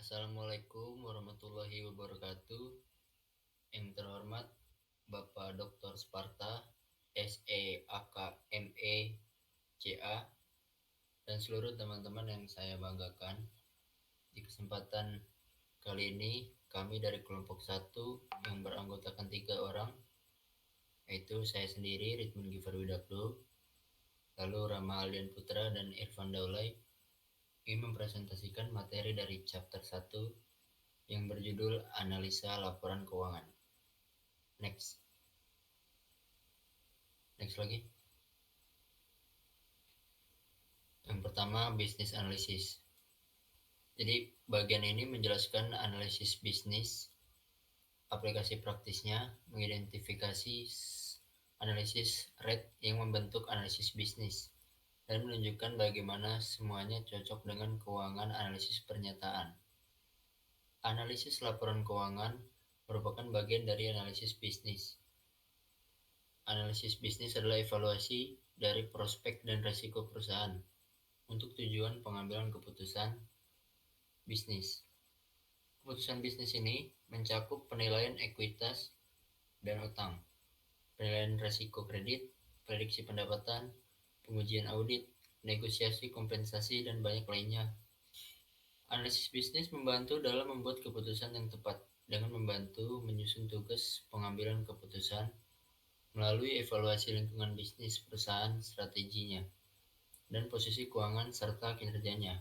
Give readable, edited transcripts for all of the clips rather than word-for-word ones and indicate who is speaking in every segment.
Speaker 1: Assalamualaikum warahmatullahi wabarakatuh. Yang terhormat Bapak Dr. Sparta, SEAKME, dan seluruh teman-teman yang saya banggakan. Di kesempatan kali ini, kami dari kelompok 1 yang beranggotakan 3 orang, yaitu saya sendiri, Ridwan Givar Widakdo, lalu Rama Aldian Putra dan Irfan Daulay, ingin mempresentasikan materi dari chapter 1 yang berjudul Analisa Laporan Keuangan. Next lagi. Yang pertama, bisnis analisis. Jadi bagian ini menjelaskan analisis bisnis, aplikasi praktisnya, mengidentifikasi analisis rate yang membentuk analisis bisnis, dan menunjukkan bagaimana semuanya cocok dengan keuangan analisis pernyataan. Analisis laporan keuangan merupakan bagian dari analisis bisnis. Analisis bisnis adalah evaluasi dari prospek dan risiko perusahaan untuk tujuan pengambilan keputusan bisnis. Keputusan bisnis ini mencakup penilaian ekuitas dan utang, penilaian risiko kredit, prediksi pendapatan, pengujian audit, negosiasi kompensasi, dan banyak lainnya. Analisis bisnis membantu dalam membuat keputusan yang tepat dengan membantu menyusun tugas pengambilan keputusan melalui evaluasi lingkungan bisnis perusahaan, strateginya, dan posisi keuangan serta kinerjanya.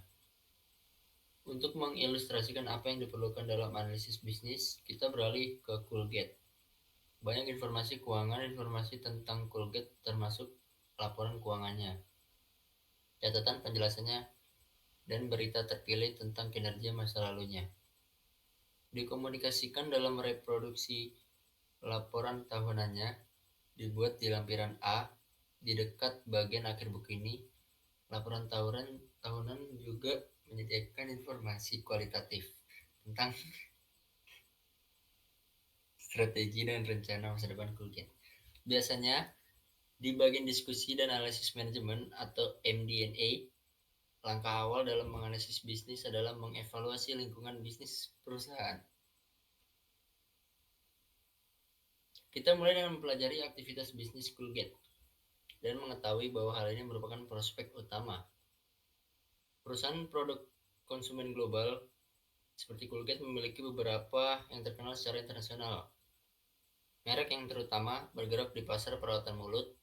Speaker 1: Untuk mengilustrasikan apa yang diperlukan dalam analisis bisnis, kita beralih ke Colgate. Banyak informasi keuangan, informasi tentang Colgate termasuk laporan keuangannya, catatan penjelasannya, dan berita terpilih tentang kinerja masa lalunya. Dikomunikasikan dalam reproduksi laporan tahunannya, dibuat di lampiran A, di dekat bagian akhir buku ini. Laporan tahunan juga menyediakan informasi kualitatif tentang strategi dan rencana masa depan Colgate. Biasanya, di bagian diskusi dan analisis manajemen atau MD&A, langkah awal dalam menganalisis bisnis adalah mengevaluasi lingkungan bisnis perusahaan. Kita mulai dengan mempelajari aktivitas bisnis Colgate dan mengetahui bahwa hal ini merupakan prospek utama. Perusahaan produk konsumen global seperti Colgate memiliki beberapa yang terkenal secara internasional. Merek yang terutama bergerak di pasar perawatan mulut,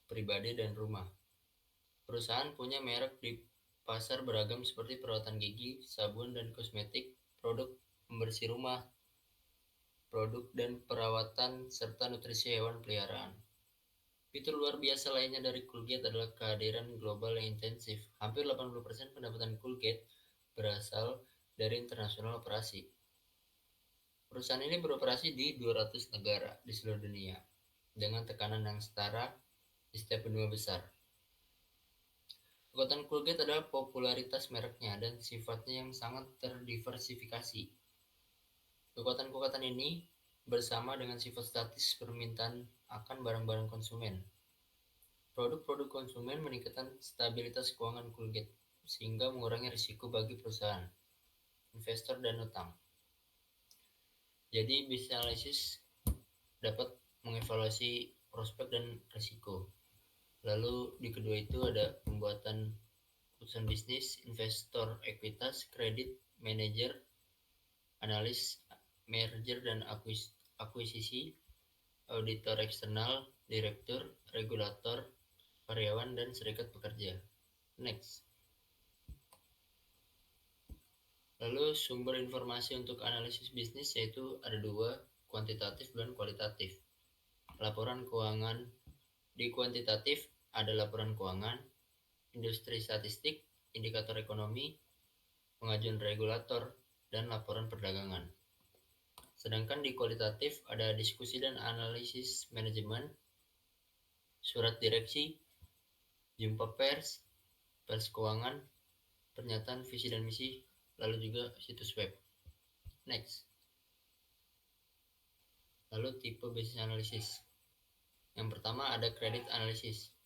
Speaker 1: pribadi, dan rumah. Perusahaan punya merek di pasar beragam seperti perawatan gigi, sabun dan kosmetik, produk pembersih rumah, produk dan perawatan, serta nutrisi hewan peliharaan. Fitur luar biasa lainnya dari Colgate adalah kehadiran global yang intensif. Hampir 80% pendapatan Colgate berasal dari internasional operasi. Perusahaan ini beroperasi di 200 negara di seluruh dunia, dengan tekanan yang setara di setiap benua besar. Kekuatan Colgate adalah popularitas mereknya dan sifatnya yang sangat terdiversifikasi. Kekuatan-kekuatan ini bersama dengan sifat statis permintaan akan barang-barang konsumen. Produk-produk konsumen meningkatkan stabilitas keuangan Colgate sehingga mengurangi risiko bagi perusahaan, investor, dan utang. Jadi bisnis analisis dapat mengevaluasi prospek dan risiko. Lalu di kedua itu ada pembuatan keputusan bisnis, investor, ekuitas, kredit, manajer, analis, merger dan akuisisi, auditor eksternal, direktur, regulator, karyawan, dan serikat pekerja. Next. Lalu sumber informasi untuk analisis bisnis yaitu ada dua, kuantitatif dan kualitatif. Laporan keuangan di kuantitatif ada laporan keuangan, industri statistik, indikator ekonomi, pengajuan regulator, dan laporan perdagangan. Sedangkan di kualitatif ada diskusi dan analisis manajemen, surat direksi, jumpa pers, pers keuangan, pernyataan visi dan misi, lalu juga situs web. Next. Lalu tipe bisnis analisis. Yang pertama ada credit analysis.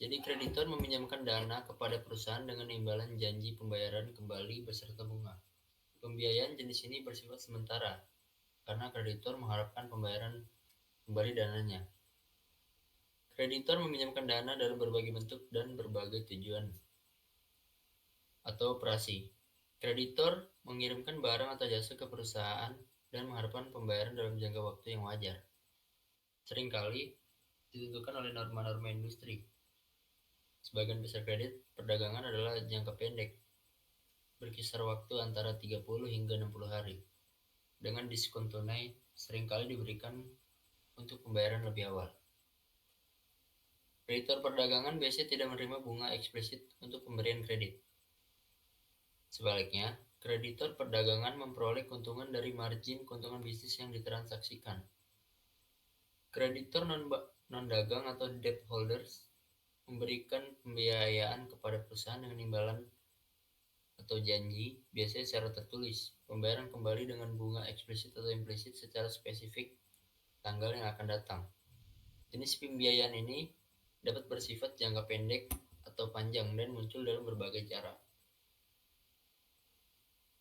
Speaker 1: Jadi kreditor meminjamkan dana kepada perusahaan dengan imbalan janji pembayaran kembali beserta bunga. Pembiayaan jenis ini bersifat sementara karena kreditor mengharapkan pembayaran kembali dananya. Kreditor meminjamkan dana dalam berbagai bentuk dan berbagai tujuan atau operasi. Kreditor mengirimkan barang atau jasa ke perusahaan dan mengharapkan pembayaran dalam jangka waktu yang wajar. Seringkali ditentukan oleh norma-norma industri. Sebagian besar kredit perdagangan adalah jangka pendek, berkisar waktu antara 30 hingga 60 hari, dengan diskon tunai seringkali diberikan untuk pembayaran lebih awal. Kreditor perdagangan biasanya tidak menerima bunga eksplisit untuk pemberian kredit. Sebaliknya, kreditor perdagangan memperoleh keuntungan dari margin keuntungan bisnis yang ditransaksikan. Kreditor non-dagang atau debt holders memberikan pembiayaan kepada perusahaan dengan imbalan atau janji, biasanya secara tertulis, pembayaran kembali dengan bunga eksplisit atau implisit secara spesifik tanggal yang akan datang. Jenis pembiayaan ini dapat bersifat jangka pendek atau panjang dan muncul dalam berbagai cara.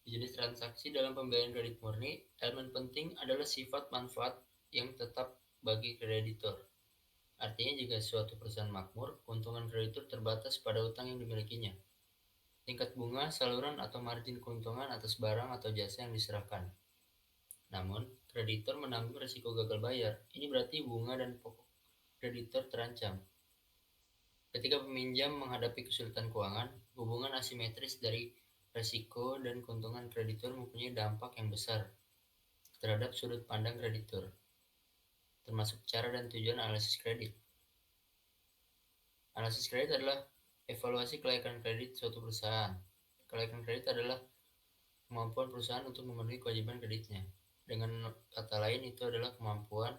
Speaker 1: Di jenis transaksi dalam pembayaran kredit murni, elemen penting adalah sifat manfaat yang tetap bagi kreditor. Artinya jika suatu perusahaan makmur, keuntungan kreditur terbatas pada utang yang dimilikinya. Tingkat bunga, saluran atau margin keuntungan atas barang atau jasa yang diserahkan. Namun, kreditor menanggung risiko gagal bayar. Ini berarti bunga dan pokok kreditor terancam. Ketika peminjam menghadapi kesulitan keuangan, hubungan asimetris dari risiko dan keuntungan kreditur mempunyai dampak yang besar terhadap sudut pandang kreditur, termasuk cara dan tujuan analisis kredit. Analisis kredit adalah evaluasi kelayakan kredit suatu perusahaan. Kelayakan kredit adalah kemampuan perusahaan untuk memenuhi kewajiban kreditnya. Dengan kata lain, itu adalah kemampuan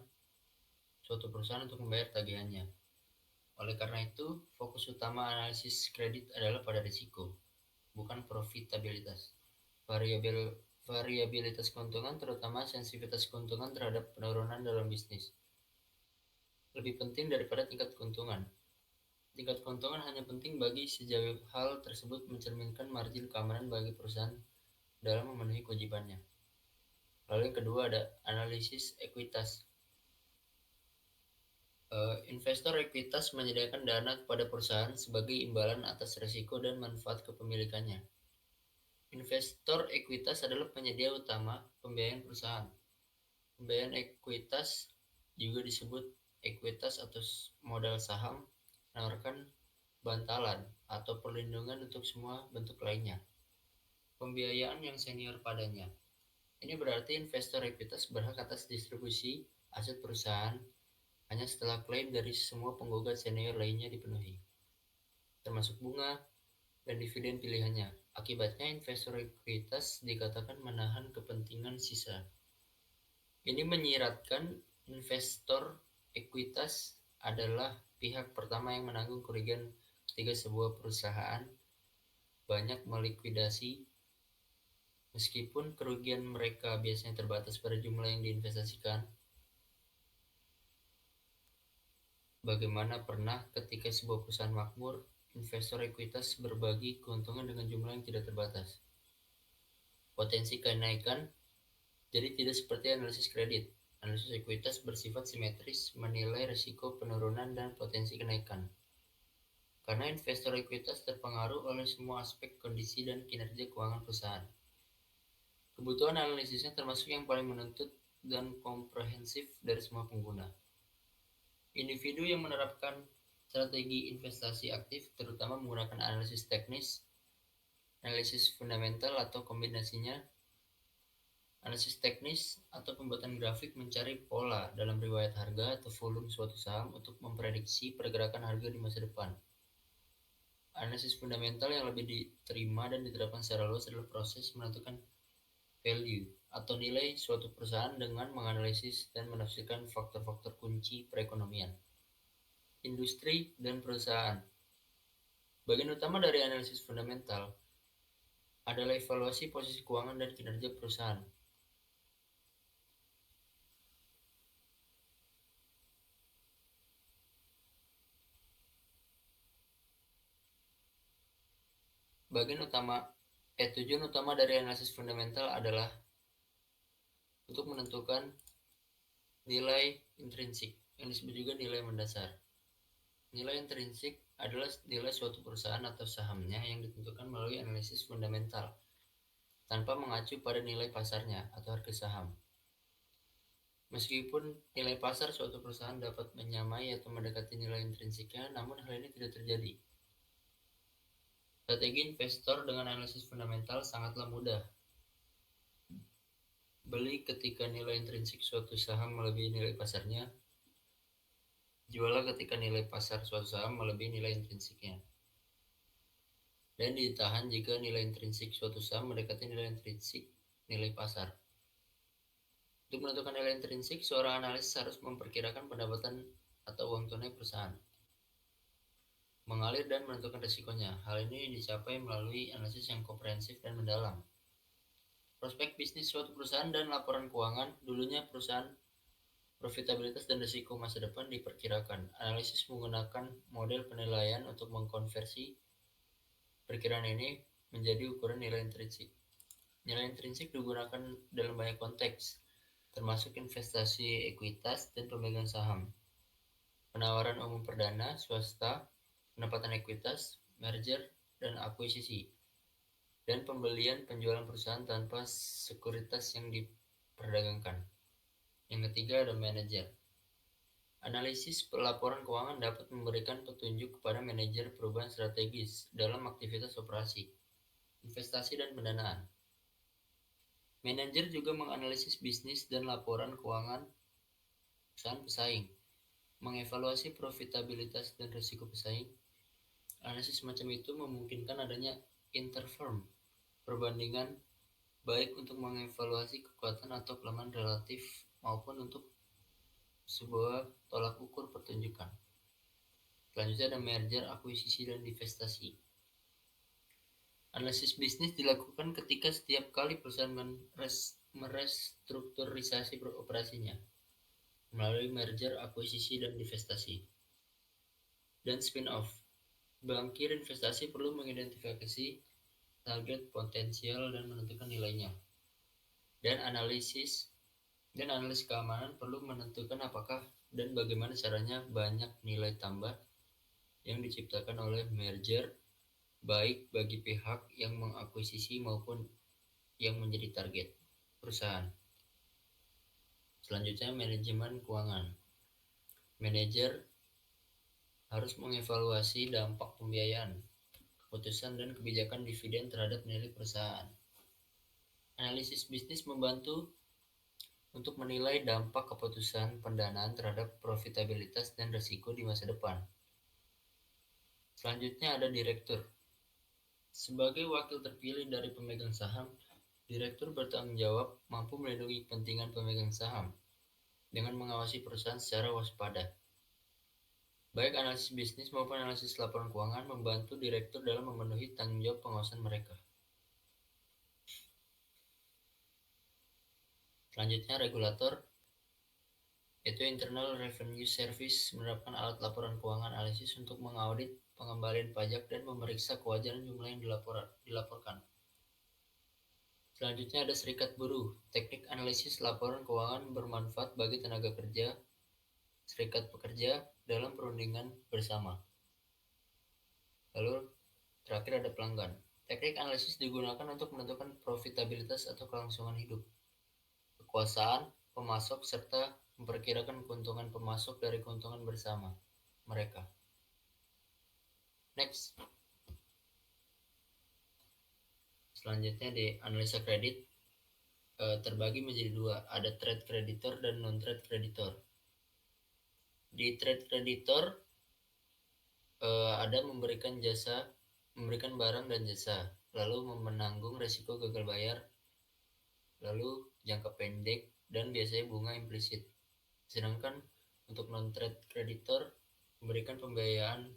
Speaker 1: suatu perusahaan untuk membayar tagihannya. Oleh karena itu, fokus utama analisis kredit adalah pada risiko, bukan profitabilitas. Variabilitas keuntungan, terutama sensitivitas keuntungan terhadap penurunan dalam bisnis, lebih penting daripada tingkat keuntungan. Tingkat keuntungan hanya penting bagi sejauh hal tersebut mencerminkan margin keamanan bagi perusahaan dalam memenuhi kewajibannya. Lalu yang kedua ada analisis ekuitas. Investor ekuitas menyediakan dana kepada perusahaan sebagai imbalan atas risiko dan manfaat kepemilikannya. Investor ekuitas adalah penyedia utama pembiayaan perusahaan. Pembiayaan ekuitas juga disebut ekuitas atau modal saham, menawarkan bantalan atau perlindungan untuk semua bentuk lainnya. Pembiayaan yang senior padanya. Ini berarti investor ekuitas berhak atas distribusi aset perusahaan hanya setelah klaim dari semua penggugat senior lainnya dipenuhi, termasuk bunga dan dividen pilihannya. Akibatnya, investor ekuitas dikatakan menahan kepentingan sisa. Ini menyiratkan investor ekuitas adalah pihak pertama yang menanggung kerugian ketika sebuah perusahaan banyak melikuidasi, meskipun kerugian mereka biasanya terbatas pada jumlah yang diinvestasikan. Bagaimana pernah ketika sebuah perusahaan makmur, investor ekuitas berbagi keuntungan dengan jumlah yang tidak terbatas. Potensi kenaikan jadi tidak seperti analisis kredit. Analisis ekuitas bersifat simetris, menilai risiko penurunan dan potensi kenaikan. Karena investor ekuitas terpengaruh oleh semua aspek kondisi dan kinerja keuangan perusahaan. Kebutuhan analisisnya termasuk yang paling menuntut dan komprehensif dari semua pengguna. Individu yang menerapkan strategi investasi aktif terutama menggunakan analisis teknis, analisis fundamental atau kombinasinya. Analisis teknis atau pembuatan grafik mencari pola dalam riwayat harga atau volume suatu saham untuk memprediksi pergerakan harga di masa depan. Analisis fundamental yang lebih diterima dan diterapkan secara luas adalah proses menentukan value atau nilai suatu perusahaan dengan menganalisis dan menafsirkan faktor-faktor kunci perekonomian, industri, dan perusahaan. Bagian utama dari analisis fundamental adalah evaluasi posisi keuangan dan kinerja perusahaan. Tujuan utama dari analisis fundamental adalah untuk menentukan nilai intrinsik yang disebut juga nilai mendasar. Nilai intrinsik adalah nilai suatu perusahaan atau sahamnya yang ditentukan melalui analisis fundamental tanpa mengacu pada nilai pasarnya atau harga saham. Meskipun nilai pasar suatu perusahaan dapat menyamai atau mendekati nilai intrinsiknya, namun hal ini tidak terjadi. Strategi investor dengan analisis fundamental sangatlah mudah. Beli ketika nilai intrinsik suatu saham melebihi nilai pasarnya, jual ketika nilai pasar suatu saham melebihi nilai intrinsiknya. Dan ditahan jika nilai intrinsik suatu saham mendekati nilai intrinsik nilai pasar. Untuk menentukan nilai intrinsik, seorang analis harus memperkirakan pendapatan atau uang tunai perusahaan, mengalir dan menentukan risikonya. Hal ini dicapai melalui analisis yang komprehensif dan mendalam. Prospek bisnis suatu perusahaan dan laporan keuangan. Dulunya perusahaan, profitabilitas dan risiko masa depan diperkirakan. Analisis menggunakan model penilaian untuk mengkonversi perkiraan ini menjadi ukuran nilai intrinsik. Nilai intrinsik digunakan dalam banyak konteks, termasuk investasi ekuitas dan pemegang saham, penawaran umum perdana, swasta, pendapatan ekuitas, merger dan akuisisi, dan pembelian penjualan perusahaan tanpa sekuritas yang diperdagangkan. Yang ketiga ada manajer. Analisis laporan keuangan dapat memberikan petunjuk kepada manajer perubahan strategis dalam aktivitas operasi, investasi dan pendanaan. Manajer juga menganalisis bisnis dan laporan keuangan perusahaan pesaing, mengevaluasi profitabilitas dan risiko pesaing. Analisis semacam itu memungkinkan adanya interfirm perbandingan, baik untuk mengevaluasi kekuatan atau kelemahan relatif maupun untuk sebuah tolak ukur pertunjukan. Selanjutnya ada merger, akuisisi, dan divestasi. Analisis bisnis dilakukan ketika setiap kali perusahaan merestrukturisasi operasinya melalui merger, akuisisi, dan divestasi. Dan spin-off. Bankir investasi perlu mengidentifikasi target potensial dan menentukan nilainya. Dan analis keamanan perlu menentukan apakah dan bagaimana caranya banyak nilai tambah yang diciptakan oleh merger, baik bagi pihak yang mengakuisisi maupun yang menjadi target perusahaan. Selanjutnya manajemen keuangan. Manajer harus mengevaluasi dampak pembiayaan, keputusan dan kebijakan dividen terhadap nilai perusahaan. Analisis bisnis membantu untuk menilai dampak keputusan pendanaan terhadap profitabilitas dan risiko di masa depan. Selanjutnya ada direktur. Sebagai wakil terpilih dari pemegang saham, direktur bertanggung jawab mampu melindungi kepentingan pemegang saham dengan mengawasi perusahaan secara waspada. Baik analisis bisnis maupun analisis laporan keuangan membantu direktur dalam memenuhi tanggung jawab pengawasan mereka. Selanjutnya regulator, yaitu Internal Revenue Service menerapkan alat laporan keuangan analisis untuk mengaudit pengembalian pajak dan memeriksa kewajaran jumlah yang dilaporkan. Selanjutnya ada serikat buruh. Teknik analisis laporan keuangan bermanfaat bagi tenaga kerja, serikat pekerja dalam perundingan bersama. Lalu terakhir ada pelanggan. Teknik analisis digunakan untuk menentukan profitabilitas atau kelangsungan hidup, kekuasaan pemasok serta memperkirakan keuntungan pemasok dari keuntungan bersama mereka. Next. Selanjutnya di analisa kredit terbagi menjadi dua, ada trade creditor dan non trade creditor. Di trade creditor ada memberikan barang dan jasa, lalu menanggung risiko gagal bayar, lalu jangka pendek dan biasanya bunga implisit. Sedangkan untuk non trade creditor memberikan pembiayaan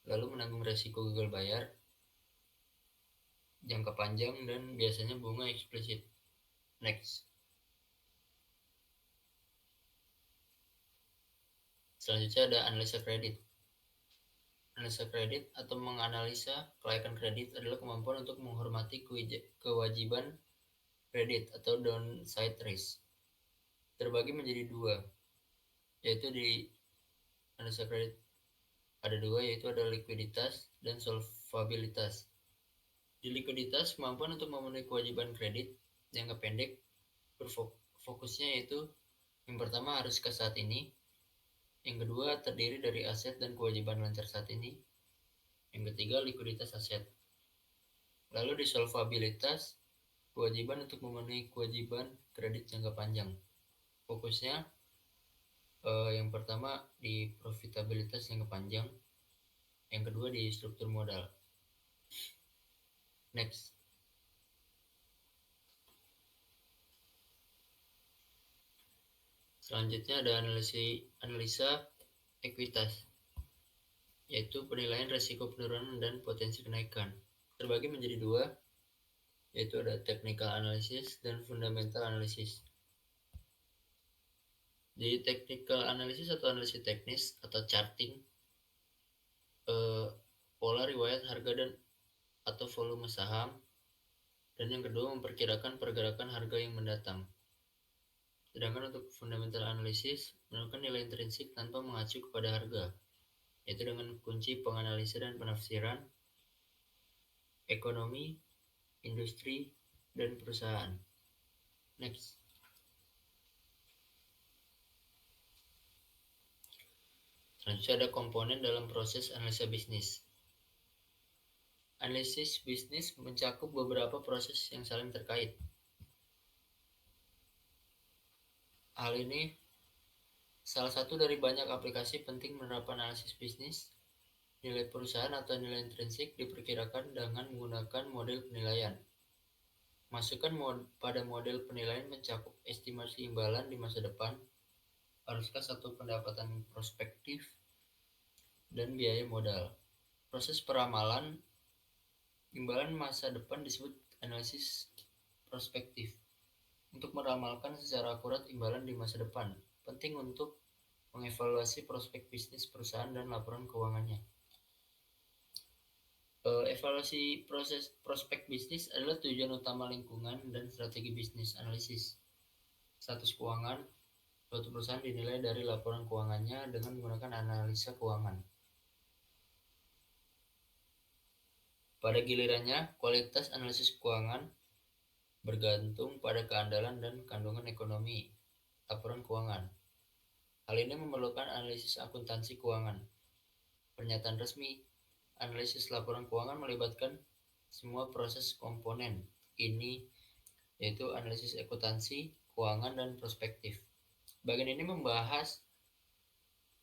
Speaker 1: lalu menanggung risiko gagal bayar, jangka panjang dan biasanya bunga eksplisit. Next. Selanjutnya ada analisa kredit. Analisa kredit atau menganalisa kelayakan kredit adalah kemampuan untuk menghormati kewajiban kredit atau downside risk. Terbagi menjadi dua, yaitu di analisa kredit ada dua, yaitu ada likuiditas dan solvabilitas. Di likuiditas, kemampuan untuk memenuhi kewajiban kredit jangka pendek fokusnya yaitu yang pertama harus ke saat ini, yang kedua terdiri dari aset dan kewajiban lancar saat ini, yang ketiga likuiditas aset. Lalu di solvabilitas, kewajiban untuk memenuhi kewajiban kredit jangka panjang. Fokusnya yang pertama di profitabilitas jangka panjang, yang kedua di struktur modal. Next. Selanjutnya ada analisa ekuitas, yaitu penilaian risiko penurunan dan potensi kenaikan. Terbagi menjadi dua, yaitu ada technical analysis dan fundamental analysis. Di technical analysis atau analisis teknis atau charting, pola riwayat harga dan atau volume saham, dan yang kedua memperkirakan pergerakan harga yang mendatang. Sedangkan untuk fundamental analysis menentukan nilai intrinsik tanpa mengacu kepada harga, yaitu dengan kunci penganalisa dan penafsiran ekonomi, industri, dan perusahaan. Next. Selanjutnya ada komponen dalam proses analisa bisnis. Analisis bisnis mencakup beberapa proses yang saling terkait. Hal ini salah satu dari banyak aplikasi penting menerapkan analisis bisnis. Nilai perusahaan atau nilai intrinsik diperkirakan dengan menggunakan model penilaian. Masukan pada model penilaian mencakup estimasi imbalan di masa depan, arus kas atau pendapatan prospektif, dan biaya modal. Proses peramalan imbalan masa depan disebut analisis prospektif. Untuk meramalkan secara akurat imbalan di masa depan, penting untuk mengevaluasi prospek bisnis perusahaan dan laporan keuangannya. Evaluasi proses prospek bisnis adalah tujuan utama lingkungan dan strategi bisnis analisis. Status keuangan suatu perusahaan dinilai dari laporan keuangannya dengan menggunakan analisa keuangan. Pada gilirannya, kualitas analisis keuangan bergantung pada keandalan dan kandungan ekonomi laporan keuangan. Hal ini memerlukan analisis akuntansi keuangan. Pernyataan resmi analisis laporan keuangan melibatkan semua proses komponen ini, yaitu analisis akuntansi, keuangan, dan prospektif. Bagian ini membahas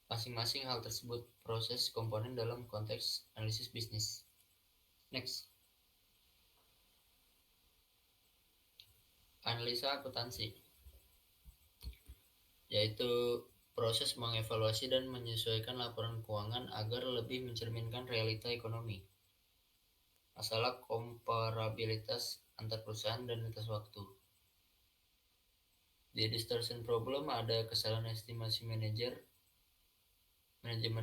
Speaker 1: masing-masing hal tersebut, proses komponen dalam konteks analisis bisnis. Next. Analisa akuntansi, yaitu proses mengevaluasi dan menyesuaikan laporan keuangan agar lebih mencerminkan realita ekonomi. Masalah komparabilitas antar perusahaan dan lintas waktu. Di distortion problem ada kesalahan estimasi manajemen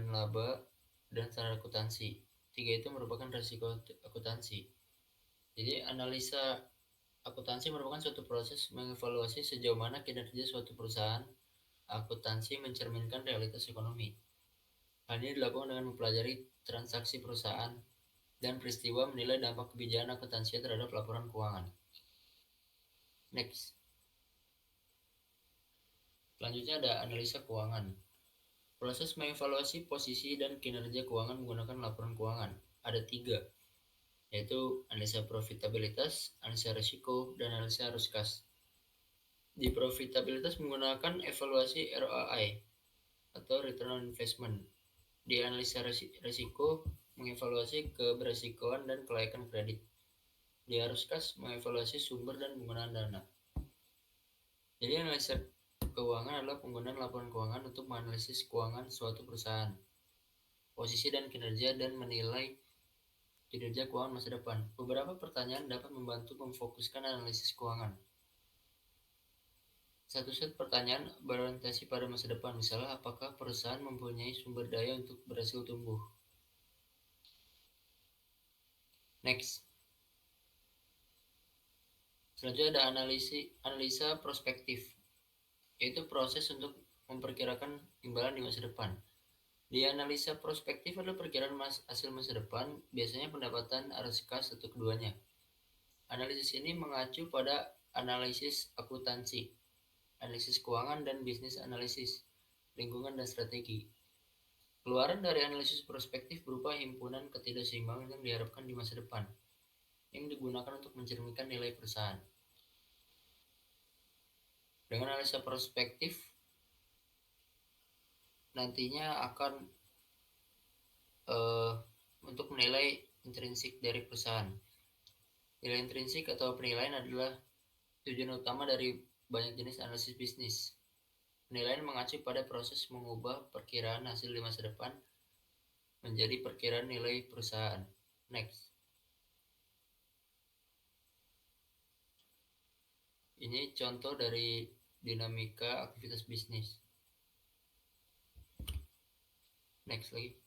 Speaker 1: laba, dan standar akuntansi. Tiga itu merupakan risiko akuntansi. Jadi analisa akuntansi merupakan suatu proses mengevaluasi sejauh mana kinerja suatu perusahaan. Akuntansi mencerminkan realitas ekonomi. Hal ini dilakukan dengan mempelajari transaksi perusahaan dan peristiwa menilai dampak kebijakan akuntansi terhadap laporan keuangan. Next. Selanjutnya ada analisa keuangan. Proses mengevaluasi posisi dan kinerja keuangan menggunakan laporan keuangan. Ada tiga, yaitu analisa profitabilitas, analisa risiko, dan analisa arus kas. Di profitabilitas menggunakan evaluasi ROI atau return on investment. Di analisa risiko mengevaluasi keberesikoan dan kelayakan kredit. Di arus kas mengevaluasi sumber dan penggunaan dana. Jadi analisa keuangan adalah penggunaan laporan keuangan untuk menganalisis keuangan suatu perusahaan, posisi dan kinerja, dan menilai kinerja keuangan masa depan. Beberapa pertanyaan dapat membantu memfokuskan analisis keuangan. Satu set pertanyaan berorientasi pada masa depan, misalnya apakah perusahaan mempunyai sumber daya untuk berhasil tumbuh. Next, selanjutnya ada analisa prospektif, yaitu proses untuk memperkirakan imbalan di masa depan. Di analisa prospektif adalah perkiraan hasil masa depan, biasanya pendapatan, arus kas, atau keduanya. Analisis ini mengacu pada analisis akuntansi, analisis keuangan, dan bisnis analisis, lingkungan, dan strategi. Keluaran dari analisis prospektif berupa himpunan ketidakseimbangan yang diharapkan di masa depan, yang digunakan untuk mencerminkan nilai perusahaan. Dengan analisa prospektif, nantinya akan untuk menilai intrinsik dari perusahaan. Nilai intrinsik atau penilaian adalah tujuan utama dari banyak jenis analisis bisnis. Penilaian mengacu pada proses mengubah perkiraan hasil di masa depan menjadi perkiraan nilai perusahaan. Next. Ini contoh dari dinamika aktivitas bisnis. Next lagi.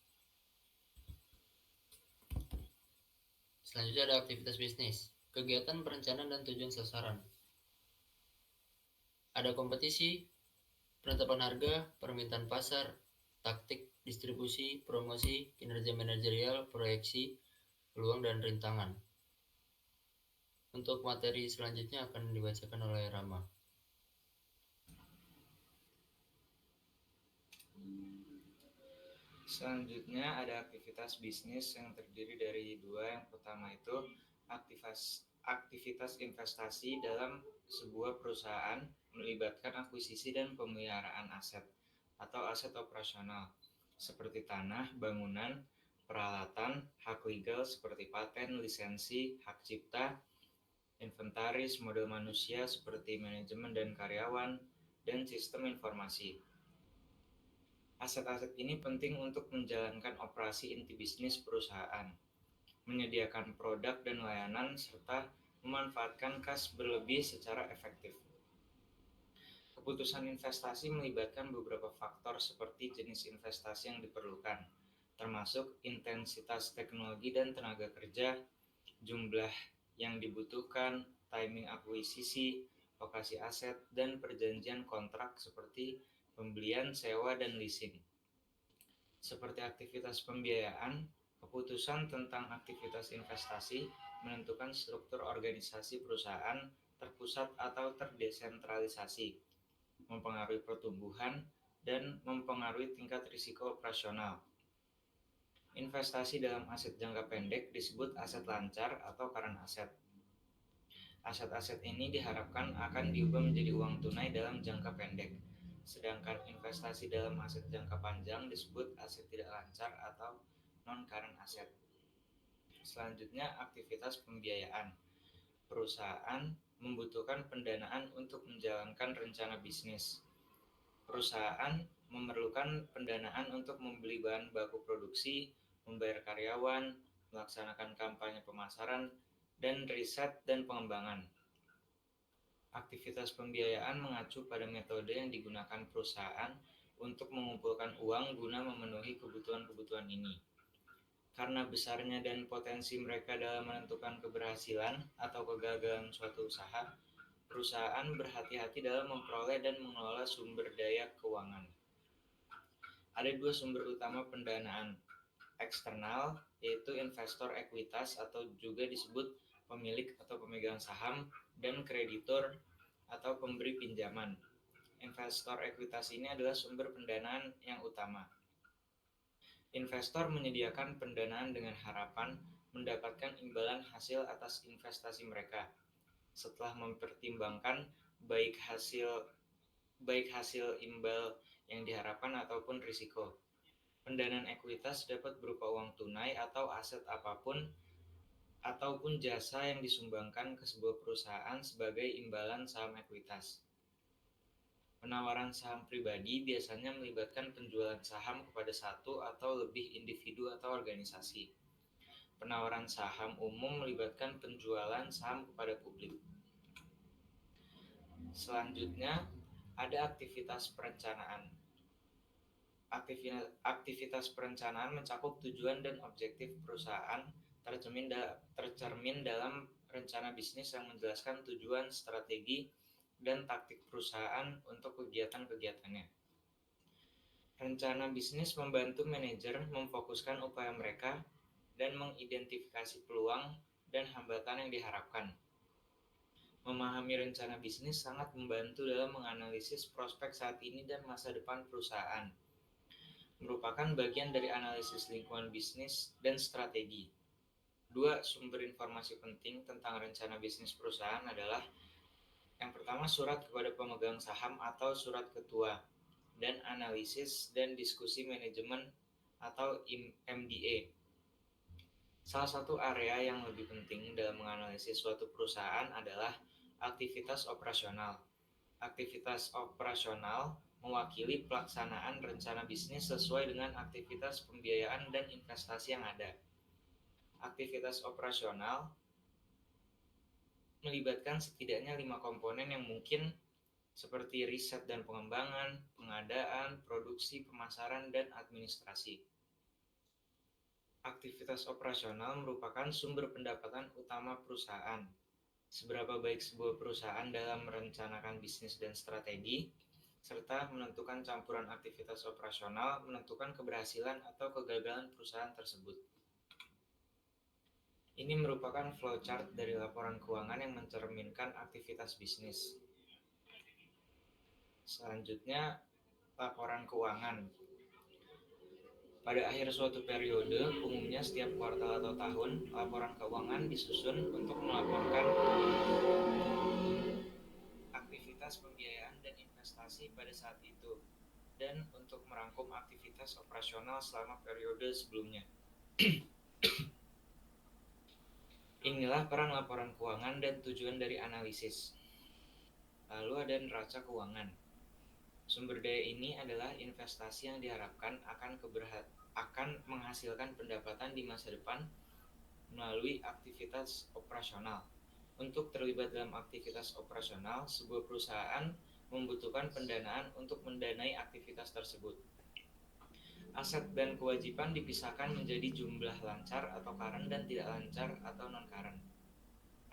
Speaker 1: Selanjutnya ada aktivitas bisnis. Kegiatan perencanaan dan tujuan sasaran. Ada kompetisi, penetapan harga, permintaan pasar, taktik, distribusi, promosi, kinerja manajerial, proyeksi, peluang, dan rintangan. Untuk materi selanjutnya akan dibacakan oleh Rama.
Speaker 2: Selanjutnya ada aktivitas bisnis yang terdiri dari dua. Yang pertama itu aktivitas investasi dalam sebuah perusahaan melibatkan akuisisi dan pemeliharaan aset atau aset operasional seperti tanah, bangunan, peralatan, hak legal seperti paten, lisensi, hak cipta, inventaris, model manusia seperti manajemen dan karyawan, dan sistem informasi. Aset-aset ini penting untuk menjalankan operasi inti bisnis perusahaan, menyediakan produk dan layanan, serta memanfaatkan kas berlebih secara efektif. Keputusan investasi melibatkan beberapa faktor seperti jenis investasi yang diperlukan, termasuk intensitas teknologi dan tenaga kerja, jumlah yang dibutuhkan, timing akuisisi, lokasi aset, dan perjanjian kontrak seperti pembelian, sewa, dan leasing. Seperti aktivitas pembiayaan, keputusan tentang aktivitas investasi menentukan struktur organisasi perusahaan terpusat atau terdesentralisasi, mempengaruhi pertumbuhan, dan mempengaruhi tingkat risiko operasional. Investasi dalam aset jangka pendek disebut aset lancar atau current asset. Aset-aset ini diharapkan akan diubah menjadi uang tunai dalam jangka pendek. Sedangkan investasi dalam aset jangka panjang disebut aset tidak lancar atau non-current asset. Selanjutnya, aktivitas pembiayaan. Perusahaan membutuhkan pendanaan untuk menjalankan rencana bisnis. Perusahaan memerlukan pendanaan untuk membeli bahan baku produksi, membayar karyawan, melaksanakan kampanye pemasaran, dan riset dan pengembangan. Aktivitas pembiayaan mengacu pada metode yang digunakan perusahaan untuk mengumpulkan uang guna memenuhi kebutuhan-kebutuhan ini. Karena besarnya dan potensi mereka dalam menentukan keberhasilan atau kegagalan suatu usaha, perusahaan berhati-hati dalam memperoleh dan mengelola sumber daya keuangan. Ada dua sumber utama pendanaan eksternal, yaitu investor ekuitas atau juga disebut pemilik atau pemegang saham, dan kreditur atau pemberi pinjaman. Investor ekuitas ini adalah sumber pendanaan yang utama. Investor menyediakan pendanaan dengan harapan mendapatkan imbalan hasil atas investasi mereka setelah mempertimbangkan baik hasil imbal yang diharapkan ataupun risiko. Pendanaan ekuitas dapat berupa uang tunai atau aset apapun ataupun jasa yang disumbangkan ke sebuah perusahaan sebagai imbalan saham ekuitas. Penawaran saham pribadi biasanya melibatkan penjualan saham kepada satu atau lebih individu atau organisasi. Penawaran saham umum melibatkan penjualan saham kepada publik. Selanjutnya, ada aktivitas perencanaan. Aktivitas perencanaan mencakup tujuan dan objektif perusahaan tercermin dalam rencana bisnis yang menjelaskan tujuan, strategi, dan taktik perusahaan untuk kegiatan-kegiatannya. Rencana bisnis membantu manajer memfokuskan upaya mereka dan mengidentifikasi peluang dan hambatan yang diharapkan. Memahami rencana bisnis sangat membantu dalam menganalisis prospek saat ini dan masa depan perusahaan. Merupakan bagian dari analisis lingkungan bisnis dan strategi. Dua sumber informasi penting tentang rencana bisnis perusahaan adalah yang pertama surat kepada pemegang saham atau surat ketua, dan analisis dan diskusi manajemen atau MDA. Salah satu area yang lebih penting dalam menganalisis suatu perusahaan adalah aktivitas operasional. Aktivitas operasional mewakili pelaksanaan rencana bisnis sesuai dengan aktivitas pembiayaan dan investasi yang ada. Aktivitas operasional melibatkan setidaknya 5 komponen yang mungkin, seperti riset dan pengembangan, pengadaan, produksi, pemasaran, dan administrasi. Aktivitas operasional merupakan sumber pendapatan utama perusahaan. Seberapa baik sebuah perusahaan dalam merencanakan bisnis dan strategi, serta menentukan campuran aktivitas operasional menentukan keberhasilan atau kegagalan perusahaan tersebut. Ini merupakan flowchart dari laporan keuangan yang mencerminkan aktivitas bisnis. Selanjutnya, laporan keuangan. Pada akhir suatu periode, umumnya setiap kuartal atau tahun, laporan keuangan disusun untuk melaporkan aktivitas pembiayaan dan investasi pada saat itu, dan untuk merangkum aktivitas operasional selama periode sebelumnya. Inilah peran laporan keuangan dan tujuan dari analisis. Lalu ada neraca keuangan. Sumber daya ini adalah investasi yang diharapkan akan menghasilkan pendapatan di masa depan melalui aktivitas operasional. Untuk terlibat dalam aktivitas operasional, sebuah perusahaan membutuhkan pendanaan untuk mendanai aktivitas tersebut. Aset dan kewajiban dipisahkan menjadi jumlah lancar atau current dan tidak lancar atau non-current.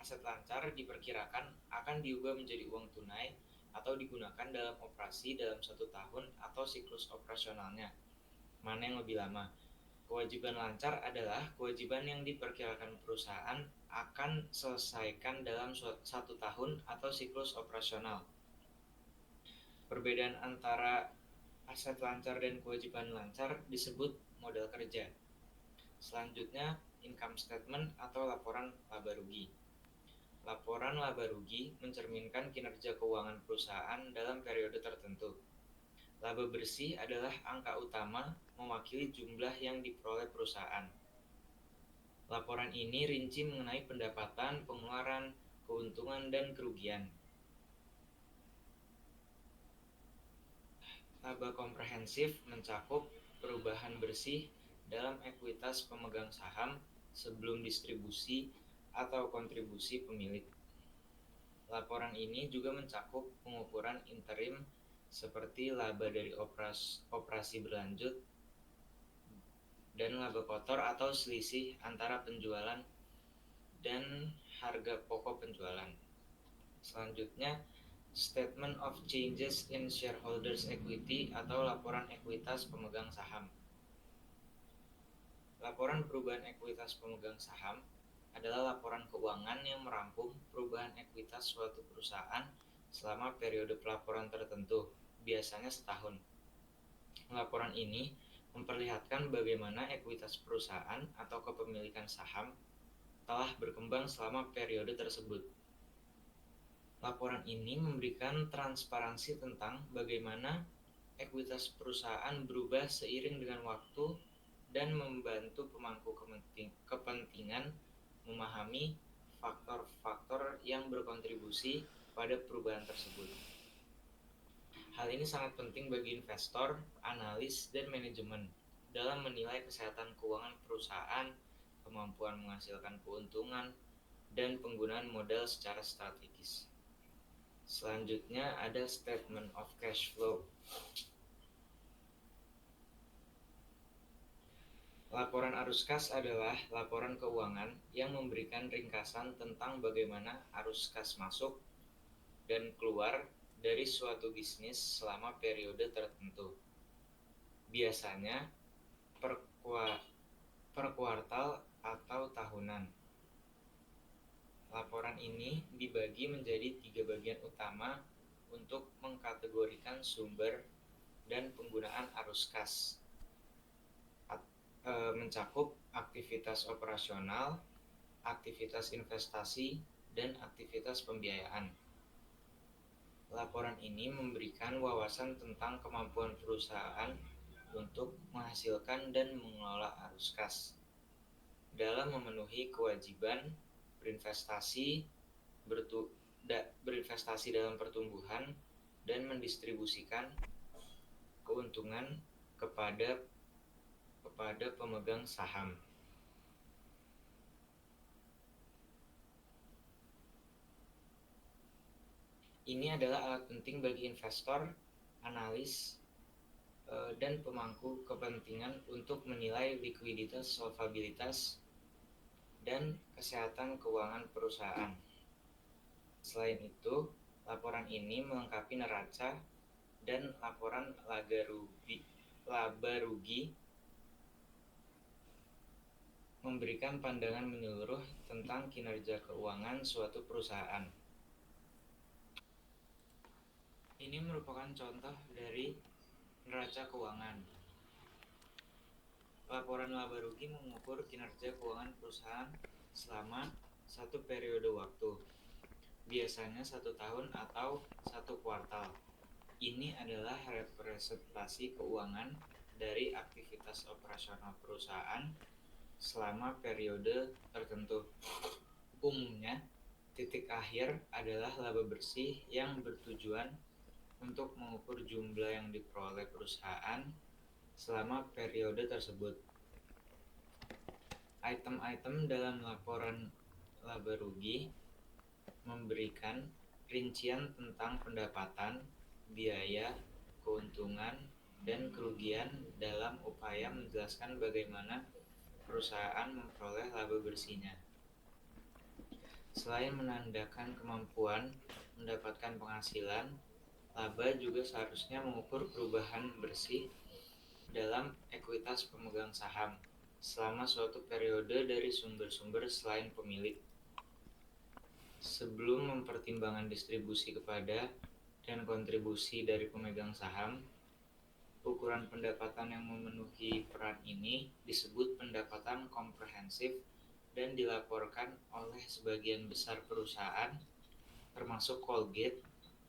Speaker 2: Aset lancar diperkirakan akan diubah menjadi uang tunai atau digunakan dalam operasi dalam 1 tahun atau siklus operasionalnya. Mana yang lebih lama? Kewajiban lancar adalah kewajiban yang diperkirakan perusahaan akan selesaikan dalam 1 tahun atau siklus operasional. Perbedaan antara aset lancar dan kewajiban lancar disebut modal kerja. Selanjutnya, income statement atau laporan laba rugi. Laporan laba rugi mencerminkan kinerja keuangan perusahaan dalam periode tertentu. Laba bersih adalah angka utama mewakili jumlah yang diperoleh perusahaan. Laporan ini rinci mengenai pendapatan, pengeluaran, keuntungan, dan kerugian. Laba komprehensif mencakup perubahan bersih dalam ekuitas pemegang saham sebelum distribusi atau kontribusi pemilik. Laporan ini juga mencakup pengukuran interim seperti laba dari operasi berlanjut dan laba kotor atau selisih antara penjualan dan harga pokok penjualan. Selanjutnya, Statement of Changes in Shareholders Equity atau laporan ekuitas pemegang saham. Laporan perubahan ekuitas pemegang saham adalah laporan keuangan yang merangkum perubahan ekuitas suatu perusahaan selama periode pelaporan tertentu, biasanya setahun. Laporan ini memperlihatkan bagaimana ekuitas perusahaan atau kepemilikan saham telah berkembang selama periode tersebut. Laporan ini memberikan transparansi tentang bagaimana ekuitas perusahaan berubah seiring dengan waktu dan membantu pemangku kepentingan memahami faktor-faktor yang berkontribusi pada perubahan tersebut. Hal ini sangat penting bagi investor, analis, dan manajemen dalam menilai kesehatan keuangan perusahaan, kemampuan menghasilkan keuntungan, dan penggunaan modal secara strategis. Selanjutnya ada Statement of Cash Flow. Laporan arus kas adalah laporan keuangan yang memberikan ringkasan tentang bagaimana arus kas masuk dan keluar dari suatu bisnis selama periode tertentu. Biasanya per kuartal atau tahunan. Laporan ini dibagi menjadi 3 bagian utama untuk mengkategorikan sumber dan penggunaan arus kas. Mencakup aktivitas operasional, aktivitas investasi, dan aktivitas pembiayaan. Laporan ini memberikan wawasan tentang kemampuan perusahaan untuk menghasilkan dan mengelola arus kas dalam memenuhi kewajiban berinvestasi dalam pertumbuhan dan mendistribusikan keuntungan kepada pemegang saham. Ini adalah alat penting bagi investor, analis, dan pemangku kepentingan untuk menilai likuiditas, solvabilitas, dan kesehatan keuangan perusahaan. Selain itu, laporan ini melengkapi neraca dan laporan laba rugi memberikan pandangan menyeluruh tentang kinerja keuangan suatu perusahaan. Ini merupakan contoh dari neraca keuangan. Laporan laba rugi mengukur kinerja keuangan perusahaan selama satu periode waktu, biasanya 1 tahun atau 1 kuartal. Ini adalah representasi keuangan dari aktivitas operasional perusahaan selama periode tertentu. Umumnya, titik akhir adalah laba bersih yang bertujuan untuk mengukur jumlah yang diperoleh perusahaan selama periode tersebut. Item-item dalam laporan laba rugi memberikan rincian tentang pendapatan, biaya, keuntungan, dan kerugian dalam upaya menjelaskan bagaimana perusahaan memperoleh laba bersihnya. Selain menandakan kemampuan mendapatkan penghasilan, laba juga seharusnya mengukur perubahan bersih dalam ekuitas pemegang saham selama suatu periode dari sumber-sumber selain pemilik. Sebelum mempertimbangkan distribusi kepada dan kontribusi dari pemegang saham, ukuran pendapatan yang memenuhi peran ini disebut pendapatan komprehensif dan dilaporkan oleh sebagian besar perusahaan, termasuk Colgate,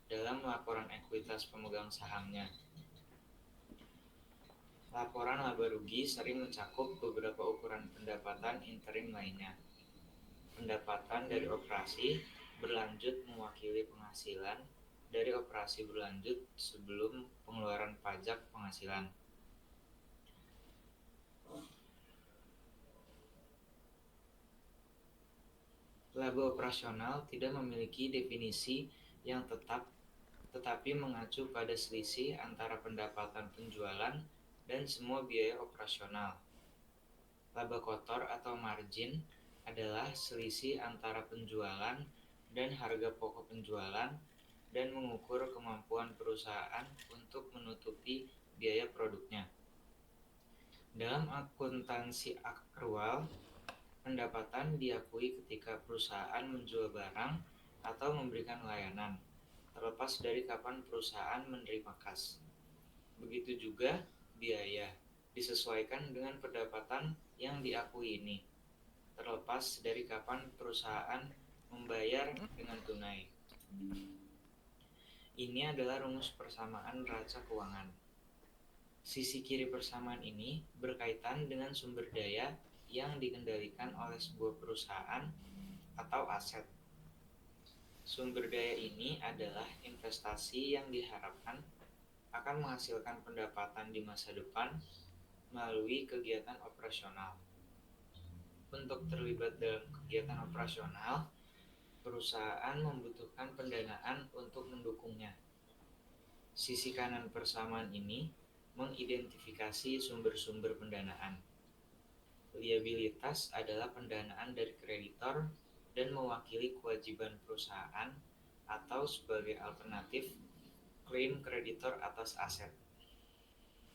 Speaker 2: dalam laporan ekuitas pemegang sahamnya. Laporan laba rugi sering mencakup beberapa ukuran pendapatan interim lainnya. Pendapatan dari operasi berlanjut mewakili penghasilan dari operasi berlanjut sebelum pengeluaran pajak penghasilan. Laba operasional tidak memiliki definisi yang tetap, tetapi mengacu pada selisih antara pendapatan penjualan dan semua biaya operasional. Laba kotor atau margin adalah selisih antara penjualan dan harga pokok penjualan dan mengukur kemampuan perusahaan untuk menutupi biaya produknya. Dalam akuntansi akrual, pendapatan diakui ketika perusahaan menjual barang atau memberikan layanan, terlepas dari kapan perusahaan menerima kas. Begitu juga biaya disesuaikan dengan pendapatan yang diakui ini, terlepas dari kapan perusahaan membayar dengan tunai. Ini adalah rumus persamaan neraca keuangan. Sisi kiri persamaan ini berkaitan dengan sumber daya yang dikendalikan oleh sebuah perusahaan atau aset. Sumber daya ini adalah investasi yang diharapkan akan menghasilkan pendapatan di masa depan melalui kegiatan operasional. Untuk terlibat dalam kegiatan operasional, perusahaan membutuhkan pendanaan untuk mendukungnya. Sisi kanan persamaan ini mengidentifikasi sumber-sumber pendanaan. Liabilitas adalah pendanaan dari kreditor dan mewakili kewajiban perusahaan atau sebagai alternatif klaim kreditor atas aset.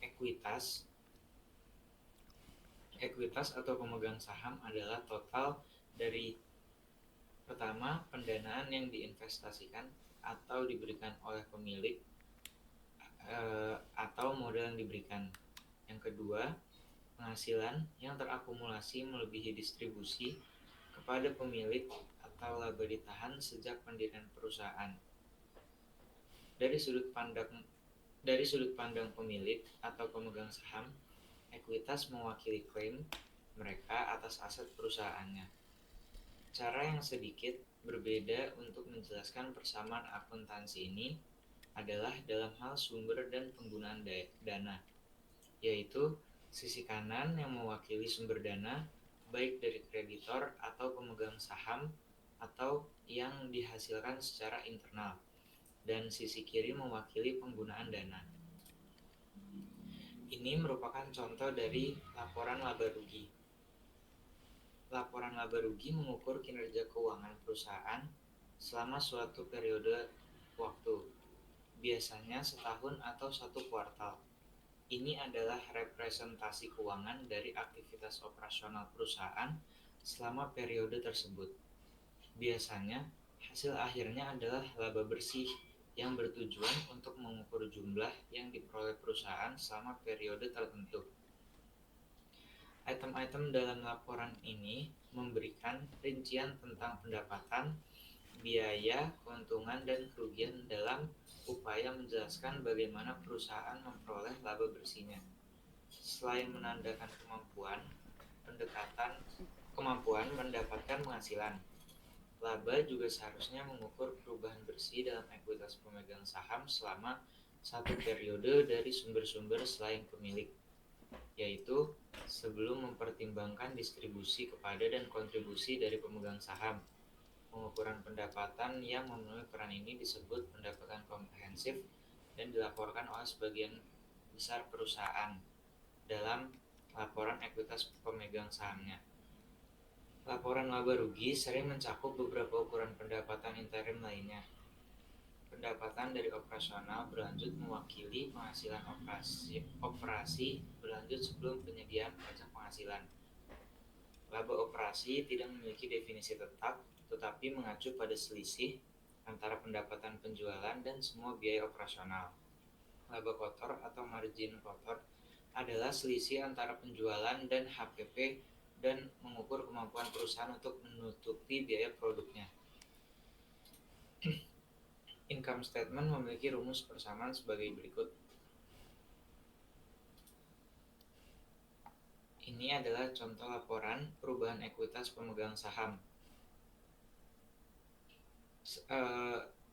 Speaker 2: Ekuitas atau pemegang saham adalah total dari pertama, pendanaan yang diinvestasikan atau diberikan oleh pemilik atau modal yang diberikan. Yang kedua, penghasilan yang terakumulasi melebihi distribusi kepada pemilik atau laba ditahan sejak pendirian perusahaan. Dari sudut pandang pemilik atau pemegang saham, ekuitas mewakili klaim mereka atas aset perusahaannya. Cara yang sedikit berbeda untuk menjelaskan persamaan akuntansi ini adalah dalam hal sumber dan penggunaan dana, yaitu sisi kanan yang mewakili sumber dana baik dari kreditor atau pemegang saham atau yang dihasilkan secara internal, dan sisi kiri mewakili penggunaan dana. Ini merupakan contoh dari laporan laba rugi. Laporan laba rugi mengukur kinerja keuangan perusahaan selama suatu periode waktu, biasanya setahun atau satu kuartal. Ini adalah representasi keuangan dari aktivitas operasional perusahaan selama periode tersebut. Biasanya, hasil akhirnya adalah laba bersih yang bertujuan untuk mengukur jumlah yang diperoleh perusahaan selama periode tertentu. Item-item dalam laporan ini memberikan rincian tentang pendapatan, biaya, keuntungan, dan kerugian dalam upaya menjelaskan bagaimana perusahaan memperoleh laba bersihnya. Selain menandakan kemampuan mendapatkan penghasilan, laba juga seharusnya mengukur perubahan bersih dalam ekuitas pemegang saham selama satu periode dari sumber-sumber selain pemilik, yaitu sebelum mempertimbangkan distribusi kepada dan kontribusi dari pemegang saham. Pengukuran pendapatan yang memenuhi peran ini disebut pendapatan komprehensif dan dilaporkan oleh sebagian besar perusahaan dalam laporan ekuitas pemegang sahamnya. Laporan laba rugi sering mencakup beberapa ukuran pendapatan interim lainnya. Pendapatan dari operasional berlanjut mewakili penghasilan operasi berlanjut sebelum penyediaan pajak penghasilan. Laba operasi tidak memiliki definisi tetap, tetapi mengacu pada selisih antara pendapatan penjualan dan semua biaya operasional. Laba kotor atau margin kotor adalah selisih antara penjualan dan HPP dan mengukur kemampuan perusahaan untuk menutupi biaya produknya. Income statement memiliki rumus persamaan sebagai berikut. Ini adalah contoh laporan perubahan ekuitas pemegang saham.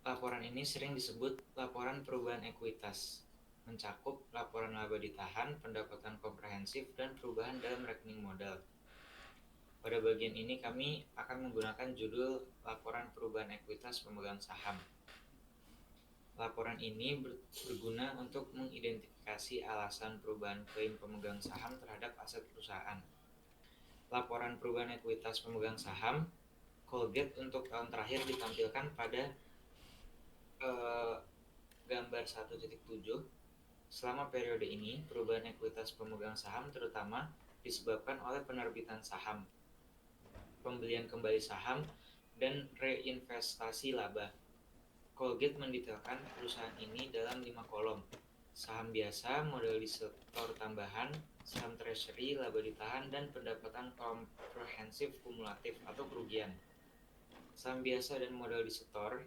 Speaker 2: Laporan ini sering disebut laporan perubahan ekuitas, mencakup laporan laba ditahan, pendapatan komprehensif, dan perubahan dalam rekening modal. Pada bagian ini kami akan menggunakan judul laporan perubahan ekuitas pemegang saham. Laporan ini berguna untuk mengidentifikasi alasan perubahan klaim pemegang saham terhadap aset perusahaan. Laporan perubahan ekuitas pemegang saham Colgate untuk tahun terakhir ditampilkan pada gambar 1.7. Selama periode ini, perubahan ekuitas pemegang saham terutama disebabkan oleh penerbitan saham, pembelian kembali saham, dan reinvestasi laba. Colgate mendetailkan perusahaan ini dalam 5 kolom: saham biasa, modal disetor tambahan, saham treasury, laba ditahan, dan pendapatan komprehensif kumulatif atau kerugian. Saham biasa dan modal disetor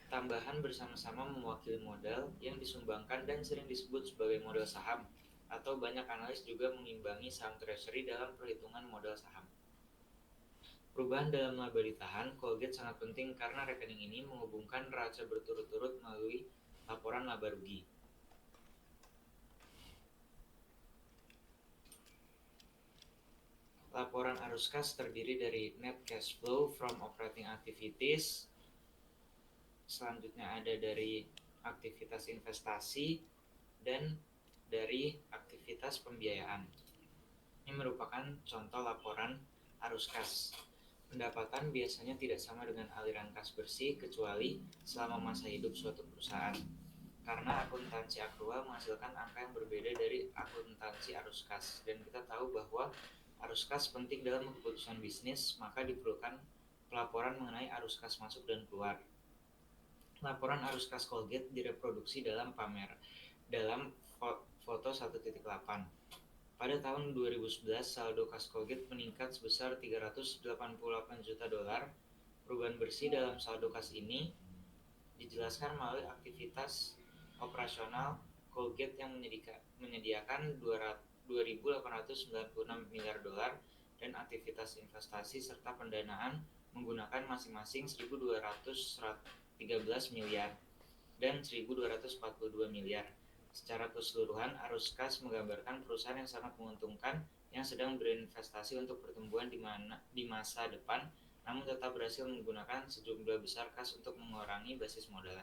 Speaker 2: tambahan bersama-sama mewakili modal yang disumbangkan dan sering disebut sebagai modal saham, atau banyak analis juga mengimbangi saham treasury dalam perhitungan modal saham. Perubahan dalam laba ditahan Colgate sangat penting karena rekening ini menghubungkan neraca berturut-turut melalui laporan laba rugi. Laporan arus kas terdiri dari net cash flow from operating activities. Selanjutnya ada dari aktivitas investasi dan dari aktivitas pembiayaan. Ini merupakan contoh laporan arus kas. Pendapatan biasanya tidak sama dengan aliran kas bersih kecuali selama masa hidup suatu perusahaan. Karena akuntansi akrual menghasilkan angka yang berbeda dari akuntansi arus kas. Dan kita tahu bahwa arus kas penting dalam keputusan bisnis, maka diperlukan pelaporan mengenai arus kas masuk dan keluar. Laporan arus kas Colgate direproduksi dalam foto 1.8. Pada tahun 2011, saldo kas Colgate meningkat sebesar 388 juta dolar. Perubahan bersih dalam saldo kas ini dijelaskan melalui aktivitas operasional Colgate yang menyediakan 2.896 miliar dolar dan aktivitas investasi serta pendanaan menggunakan masing-masing 1.213 miliar dan 1.242 miliar. Secara keseluruhan, arus kas menggambarkan perusahaan yang sangat menguntungkan yang sedang berinvestasi untuk pertumbuhan di masa depan, namun tetap berhasil menggunakan sejumlah besar kas untuk mengurangi basis modalnya.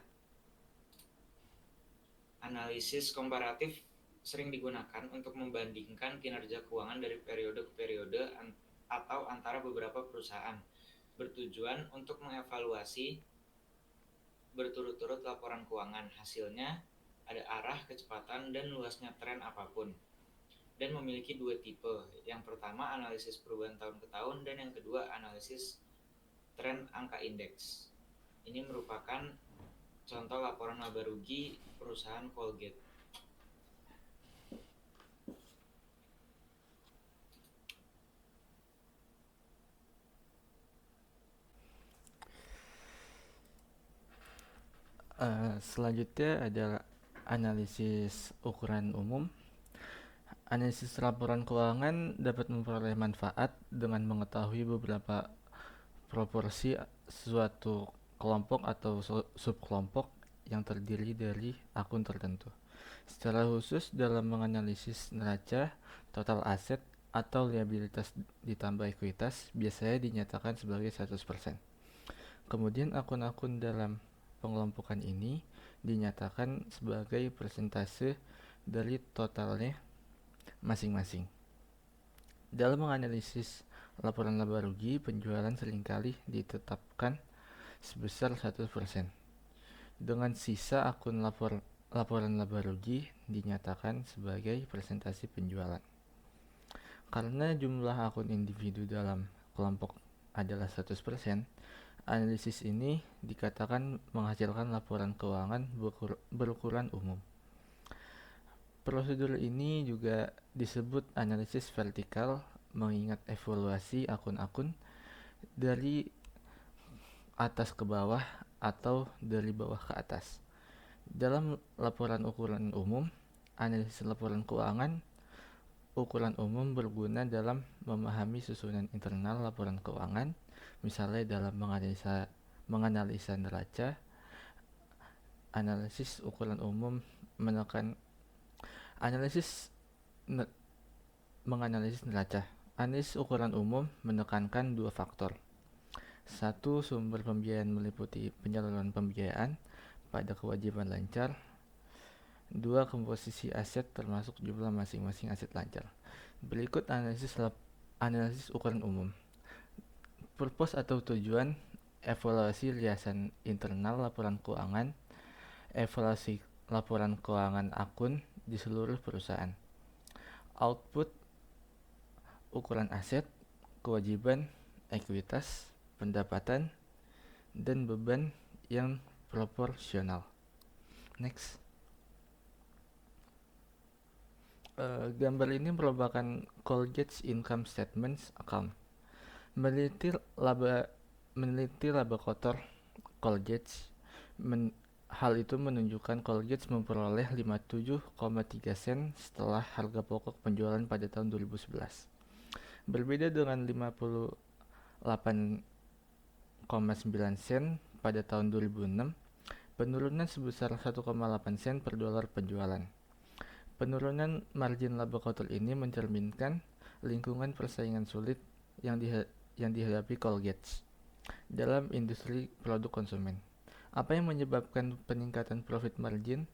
Speaker 2: Analisis komparatif sering digunakan untuk membandingkan kinerja keuangan dari periode ke periode atau antara beberapa perusahaan, bertujuan untuk mengevaluasi berturut-turut laporan keuangan. Hasilnya ada arah, kecepatan, dan luasnya tren apapun, dan memiliki dua tipe. Yang pertama analisis perubahan tahun ke tahun, dan yang kedua analisis tren angka indeks. Ini merupakan contoh laporan laba rugi perusahaan Colgate.
Speaker 3: Selanjutnya adalah analisis ukuran umum. Analisis laporan keuangan dapat memperoleh manfaat dengan mengetahui beberapa proporsi suatu kelompok atau subkelompok yang terdiri dari akun tertentu. Secara khusus dalam menganalisis neraca, total aset atau liabilitas ditambah ekuitas biasanya dinyatakan sebagai 100%. Kemudian akun-akun dalam pengelompokan ini dinyatakan sebagai persentase dari totalnya masing-masing. Dalam menganalisis laporan laba rugi, penjualan seringkali ditetapkan sebesar 100%. Dengan sisa akun laporan laba rugi dinyatakan sebagai persentase penjualan. Karena jumlah akun individu dalam kelompok adalah 100%, analisis ini dikatakan menghasilkan laporan keuangan berukuran umum. Prosedur ini juga disebut analisis vertikal, mengingat evaluasi akun-akun dari atas ke bawah atau dari bawah ke atas. Dalam laporan ukuran umum, analisis laporan keuangan ukuran umum berguna dalam memahami susunan internal laporan keuangan, misalnya dalam menganalisa neraca. Analisis ukuran umum menganalisis neraca. Analisis ukuran umum menekankan dua faktor. Satu, sumber pembiayaan meliputi penyaluran pembiayaan pada kewajiban lancar. Dua, komposisi aset termasuk jumlah masing-masing aset lancar. Berikut analisis ukuran umum. Purpose atau tujuan, evaluasi riasan internal laporan keuangan, evaluasi laporan keuangan akun di seluruh perusahaan. Output, ukuran aset, kewajiban, ekuitas, pendapatan, dan beban yang proporsional. Next. Gambar ini merupakan Colgate's Income Statement account. Meneliti laba kotor Colgate. Hal itu menunjukkan Colgate memperoleh 57,3 sen setelah harga pokok penjualan pada tahun 2011. Berbeda dengan 58,9 sen pada tahun 2006, penurunan sebesar 1,8 sen per dolar penjualan. Penurunan margin laba kotor ini mencerminkan lingkungan persaingan sulit yang dihadapi Colgate dalam industri produk konsumen. Apa yang menyebabkan peningkatan profit margin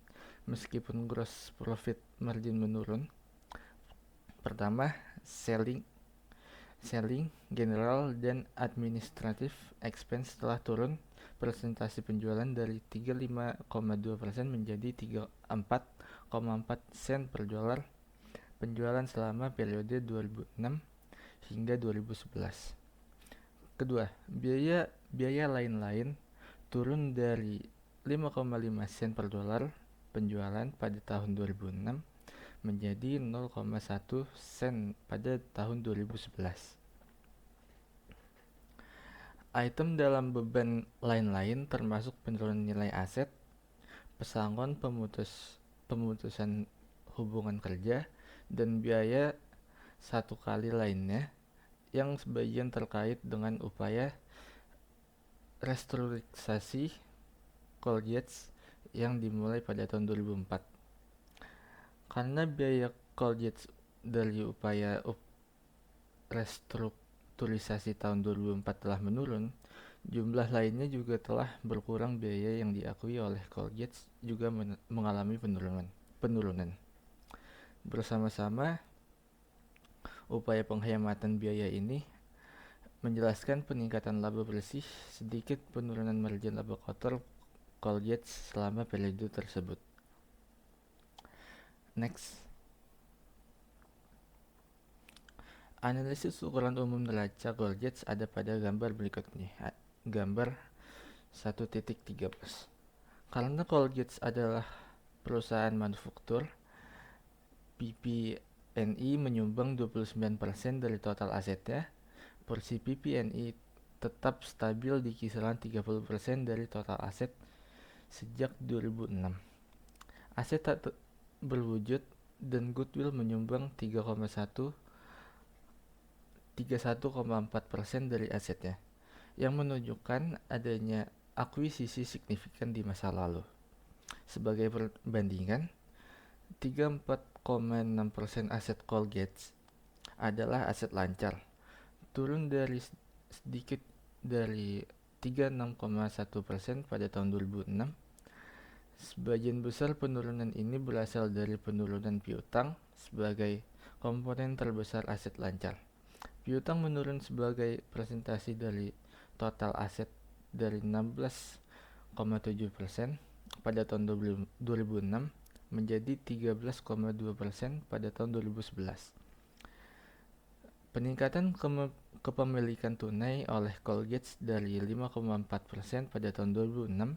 Speaker 3: meskipun gross profit margin menurun? Pertama, selling, general, dan administrative expense telah turun presentasi penjualan dari 35,2% menjadi 34,4 sen per dolar penjualan selama periode 2006 hingga 2011. Kedua, biaya lain-lain turun dari 5,5 sen per dolar penjualan pada tahun 2006 menjadi 0,1 sen pada tahun 2011. Item dalam beban lain-lain termasuk penurunan nilai aset, pesangon pemutusan hubungan kerja, dan biaya satu kali lainnya yang sebagian terkait dengan upaya restrukturisasi Colgate yang dimulai pada tahun 2004. Karena biaya Colgate dari upaya restrukturisasi tahun 2004 telah menurun, jumlah lainnya juga telah berkurang. Biaya yang diakui oleh Colgate juga mengalami penurunan. Bersama-sama, upaya penghematan biaya ini menjelaskan peningkatan laba bersih, sedikit penurunan margin laba kotor Colgate selama periode tersebut. Next. Analisis ukuran umum neraca Colgate ada pada gambar berikut ini. Gambar 1.13. Karena Colgate adalah perusahaan manufaktur, PP&E menyumbang 29% dari total asetnya. Porsi PP&E tetap stabil di kisaran 30% dari total aset sejak 2006. Aset tak berwujud dan goodwill menyumbang 31,4% dari asetnya, yang menunjukkan adanya akuisisi signifikan di masa lalu. Sebagai perbandingan, 34,6% aset Colgate adalah aset lancar, turun dari sedikit dari 36,1% pada tahun 2006. Sebagian besar penurunan ini berasal dari penurunan piutang sebagai komponen terbesar aset lancar. Piutang menurun sebagai presentasi dari total aset dari 16,7% pada tahun 2006 menjadi 13,2% pada tahun 2011. Peningkatan kepemilikan tunai oleh Colgate dari 5,4% pada tahun 2006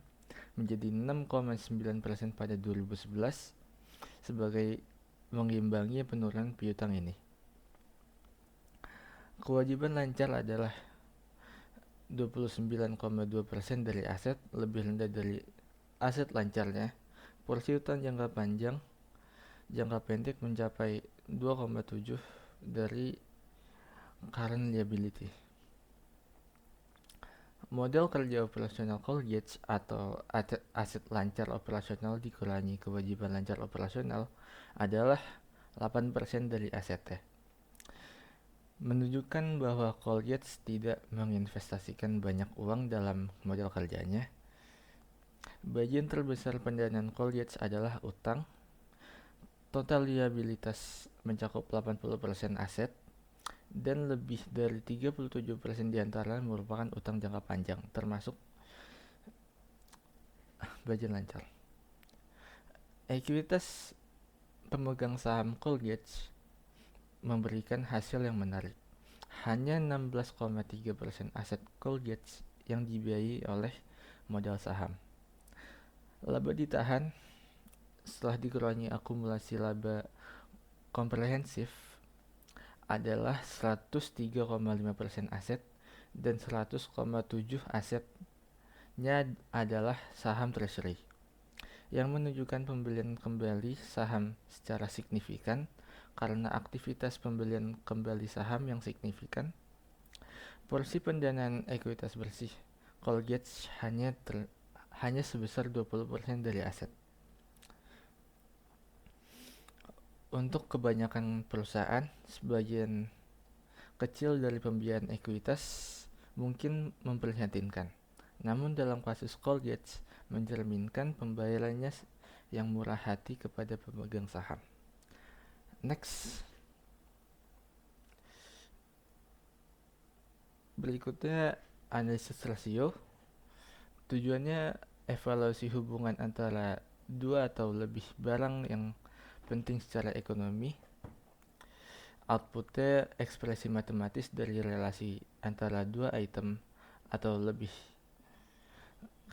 Speaker 3: menjadi 6,9% pada 2011 sebagai mengimbangi penurunan piutang ini. Kewajiban lancar adalah 29,2% dari aset, lebih rendah dari aset lancarnya. Porsi utang jangka pendek mencapai 2,7 dari current liability. Model kerja operasional Colgate atau aset lancar operasional dikurangi kewajiban lancar operasional adalah 8% dari asetnya, menunjukkan bahwa Colgate tidak menginvestasikan banyak uang dalam model kerjanya. Bagian terbesar pendanaan Colgate adalah utang. Total liabilitas mencakup 80% aset, dan lebih dari 37% diantara merupakan utang jangka panjang, termasuk bagian lancar. Ekuitas pemegang saham Colgate memberikan hasil yang menarik. Hanya 16,3% aset Colgate yang dibiayai oleh modal saham. Laba ditahan setelah dikurangi akumulasi laba komprehensif adalah 103,5% aset, dan 100,7% asetnya adalah saham treasury, yang menunjukkan pembelian kembali saham secara signifikan karena aktivitas pembelian kembali saham yang signifikan. Porsi pendanaan ekuitas bersih Colgate hanya sebesar 20% dari aset. Untuk kebanyakan perusahaan, sebagian kecil dari pembiayaan ekuitas mungkin memprihatinkan. Namun dalam kasus Colgate mencerminkan pembayarannya yang murah hati kepada pemegang saham. Next. Berikutnya analisis rasio. Tujuannya evaluasi hubungan antara dua atau lebih barang yang penting secara ekonomi. Outputnya ekspresi matematis dari relasi antara dua item atau lebih.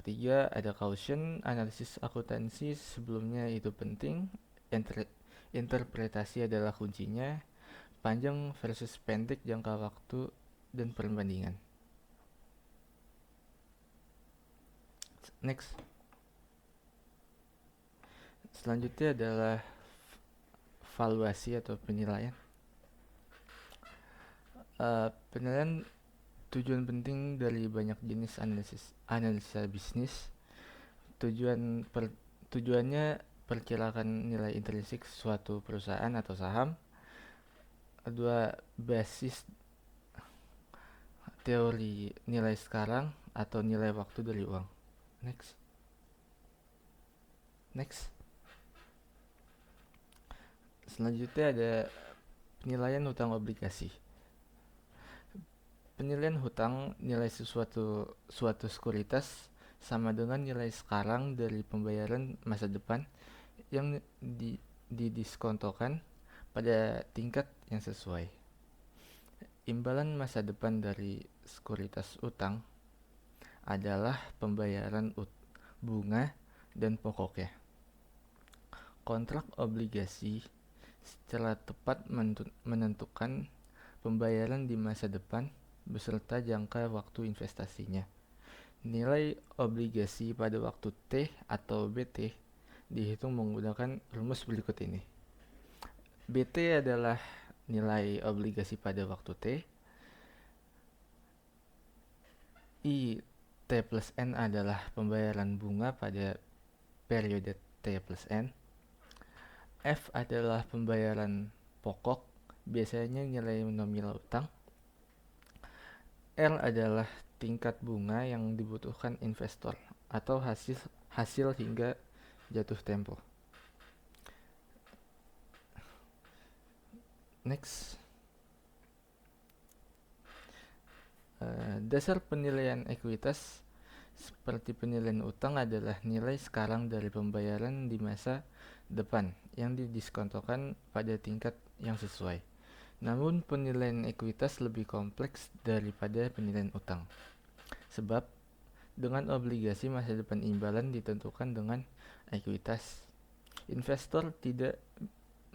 Speaker 3: Ketiga, ada caution, analisis akuntansi sebelumnya itu penting. Interpretasi adalah kuncinya. Panjang versus pendek jangka waktu dan perbandingan. Next. Selanjutnya adalah valuasi atau penilaian. Penilaian tujuan penting dari banyak jenis analisa bisnis. Tujuannya perkirakan nilai intrinsik suatu perusahaan atau saham. Kedua, basis teori nilai sekarang atau nilai waktu dari uang. Next. Selanjutnya ada penilaian hutang obligasi. Penilaian hutang nilai suatu sekuritas sama dengan nilai sekarang dari pembayaran masa depan yang didiskontokan pada tingkat yang sesuai. Imbalan masa depan dari sekuritas utang adalah pembayaran bunga dan pokoknya. Kontrak obligasi secara tepat menentukan pembayaran di masa depan beserta jangka waktu investasinya. Nilai obligasi pada waktu T atau BT dihitung menggunakan rumus berikut ini. BT adalah nilai obligasi pada waktu T. I T plus N adalah pembayaran bunga pada periode T plus N. F adalah pembayaran pokok, biasanya nilai nominal utang. R adalah tingkat bunga yang dibutuhkan investor atau hasil hingga jatuh tempo. Next. Dasar penilaian ekuitas seperti penilaian utang adalah nilai sekarang dari pembayaran di masa depan yang didiskontokan pada tingkat yang sesuai. Namun penilaian ekuitas lebih kompleks daripada penilaian utang. Sebab dengan obligasi masa depan imbalan ditentukan dengan ekuitas. Investor tidak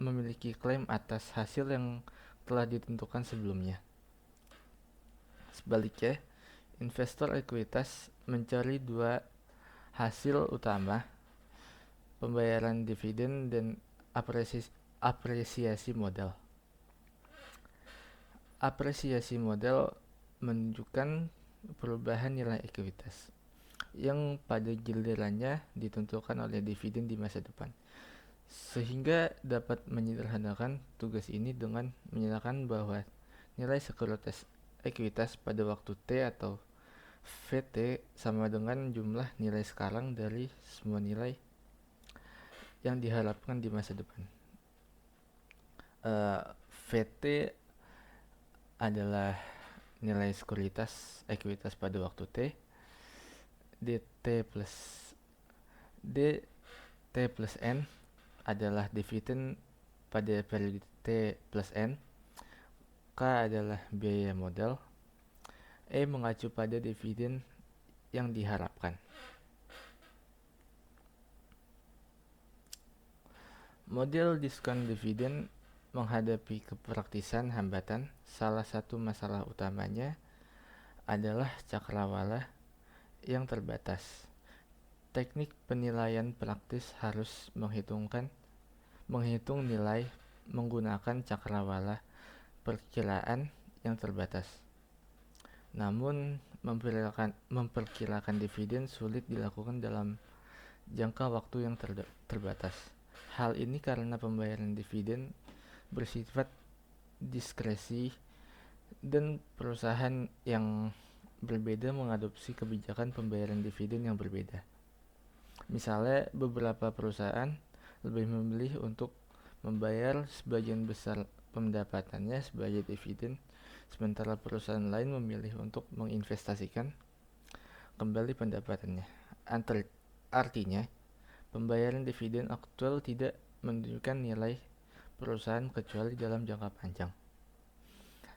Speaker 3: memiliki klaim atas hasil yang telah ditentukan sebelumnya. Sebaliknya, investor ekuitas mencari dua hasil utama, pembayaran dividen dan apresiasi modal. Apresiasi modal menunjukkan perubahan nilai ekuitas yang pada gilirannya ditentukan oleh dividen di masa depan. Sehingga dapat menyederhanakan tugas ini dengan menyatakan bahwa nilai sekuritas ekuitas pada waktu T atau VT sama dengan jumlah nilai sekarang dari semua nilai yang diharapkan di masa depan. VT adalah nilai sekuritas ekuitas pada waktu T. DT plus N adalah dividen pada periode T plus N. K adalah biaya modal. E mengacu pada dividen yang diharapkan. Model diskon dividen menghadapi kepraktisan hambatan. Salah satu masalah utamanya adalah cakrawala yang terbatas. Teknik penilaian praktis harus menghitung nilai menggunakan cakrawala perkiraan yang terbatas. Namun memperkirakan dividen sulit dilakukan dalam jangka waktu yang terbatas. Hal ini karena pembayaran dividen bersifat diskresi dan perusahaan yang berbeda mengadopsi kebijakan pembayaran dividen yang berbeda. Misalnya, beberapa perusahaan lebih memilih untuk membayar sebagian besar pendapatannya sebagai dividen, sementara perusahaan lain memilih untuk menginvestasikan kembali pendapatannya. Artinya, pembayaran dividen aktual tidak menunjukkan nilai perusahaan kecuali dalam jangka panjang.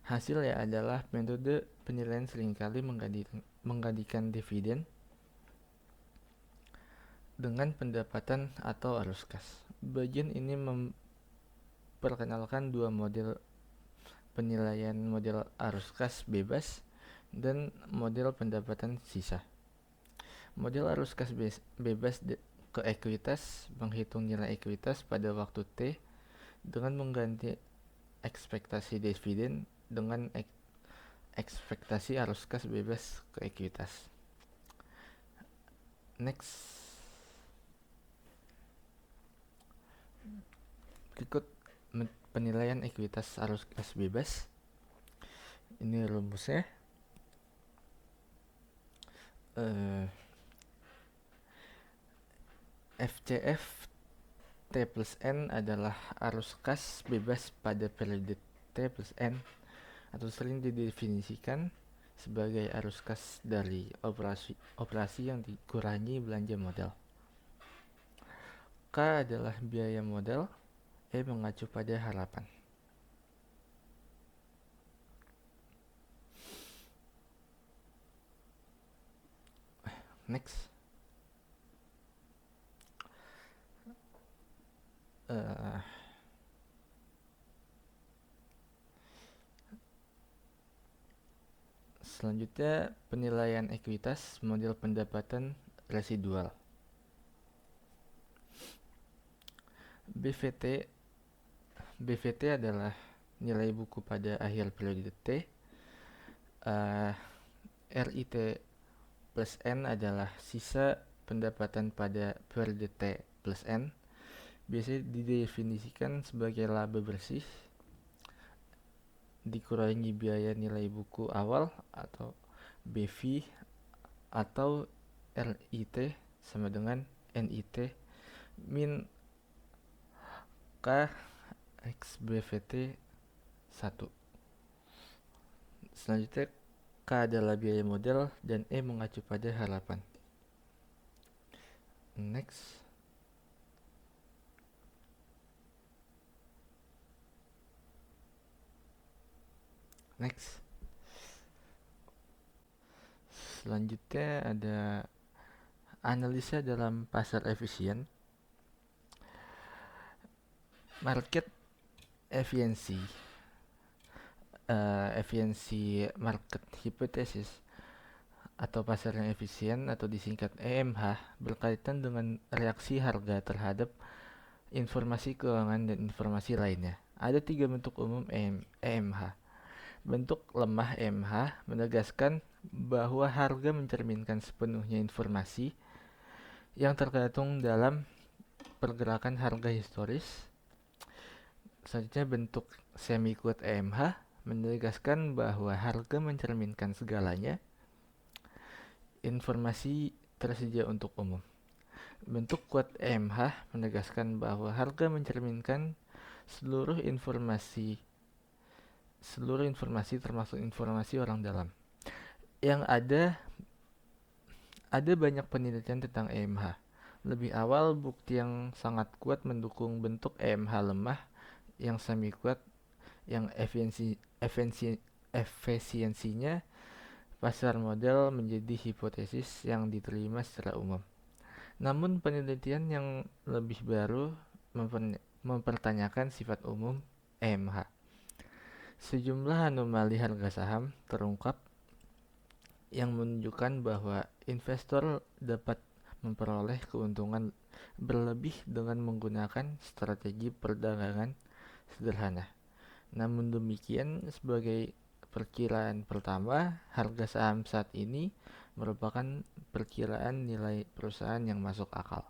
Speaker 3: Hasilnya adalah metode penilaian seringkali menggantikan dividen dengan pendapatan atau arus kas. Bagian ini memperkenalkan dua model penilaian, model arus kas bebas dan model pendapatan sisa. Model arus kas bebas ke ekuitas menghitung nilai ekuitas pada waktu T dengan mengganti ekspektasi dividen dengan ekspektasi arus kas bebas ke ekuitas. Next. Berikut penilaian ekuitas arus kas bebas. Ini rumusnya. FCF T plus N adalah arus kas bebas pada periode T plus N, atau sering didefinisikan sebagai arus kas dari operasi yang dikurangi belanja modal. K adalah biaya modal, E mengacu pada harapan. Next. Selanjutnya, penilaian ekuitas model pendapatan residual. BVT adalah nilai buku pada akhir periode T. RIT plus N adalah sisa pendapatan pada periode T plus N. Biasanya didefinisikan sebagai laba bersih dikurangi biaya nilai buku awal atau BV, atau RIT sama dengan NIT min K X BVT 1. Selanjutnya, K adalah biaya modal dan E mengacu pada harapan. Next. Selanjutnya ada analisa dalam pasar efisien. Market efisiensi. Efisiensi market hypothesis atau pasar yang efisien atau disingkat EMH berkaitan dengan reaksi harga terhadap informasi keuangan dan informasi lainnya. Ada 3 bentuk umum EMH. Bentuk lemah EMH menegaskan bahwa harga mencerminkan sepenuhnya informasi yang tergantung dalam pergerakan harga historis. Selanjutnya, bentuk semi-kuat EMH menegaskan bahwa harga mencerminkan segalanya. Informasi tersedia untuk umum. Bentuk kuat EMH menegaskan bahwa harga mencerminkan seluruh informasi termasuk informasi orang dalam. Yang ada banyak penelitian tentang EMH. Lebih awal, bukti yang sangat kuat mendukung bentuk EMH lemah yang semi kuat yang efisiensinya pasar modal menjadi hipotesis yang diterima secara umum. Namun penelitian yang lebih baru mempertanyakan sifat umum EMH. Sejumlah anomali harga saham terungkap yang menunjukkan bahwa investor dapat memperoleh keuntungan berlebih dengan menggunakan strategi perdagangan sederhana. Namun demikian, sebagai perkiraan pertama, harga saham saat ini merupakan perkiraan nilai perusahaan yang masuk akal.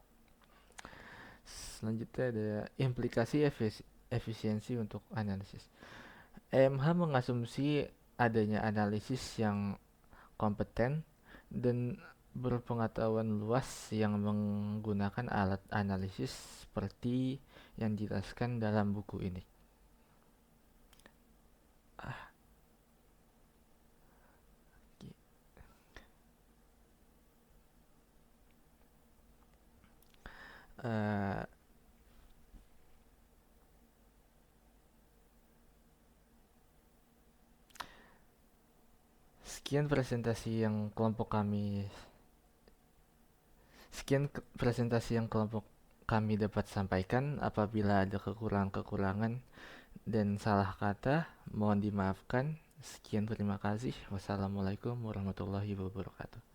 Speaker 3: Selanjutnya ada implikasi efisiensi untuk analisis. EMH mengasumsi adanya analisis yang kompeten dan berpengetahuan luas yang menggunakan alat analisis seperti yang dijelaskan dalam buku ini. Eh, sekian presentasi yang kelompok kami dapat sampaikan. Apabila ada kekurangan-kekurangan dan salah kata, mohon dimaafkan. Sekian, terima kasih. Wassalamualaikum warahmatullahi wabarakatuh.